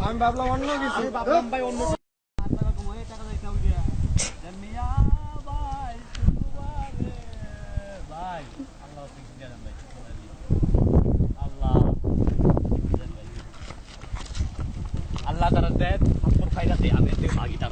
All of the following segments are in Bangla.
আমি ভাবলাম অন্য কিছু, ভাই অন্য আল্লাহ তারা দেন সম্পর্ক ফায়দাতে আমি এতে ভাগিদার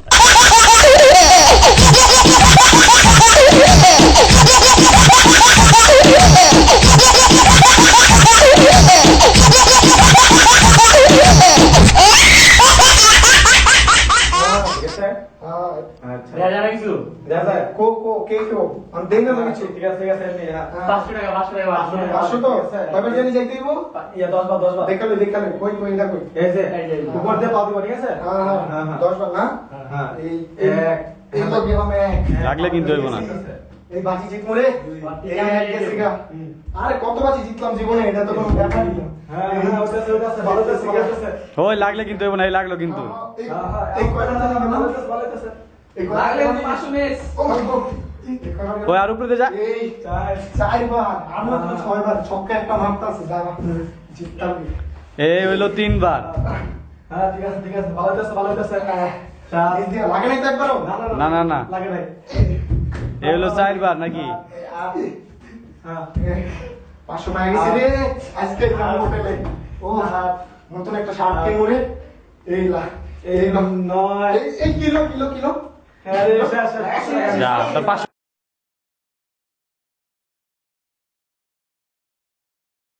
লাগলে কিন্তু হইব না। এই বাজি জিতবো রে, আরে কত বাজি জিতলাম জীবনে, এটা তো কোনো ব্যাপারই না। ওই লাগলে কিন্তু হইব না, এই লাগলো কিন্তু। ওই আর উপরে যা। এই হইলো 3 বার। না না না, এই হলো 4 বার নাকি? 500 টাকা গেছে রে আজকে হোটেলে। ও নতুন একটা শার্ট কিনবো রে। এই কিলো কিলো কিলো। যা, 500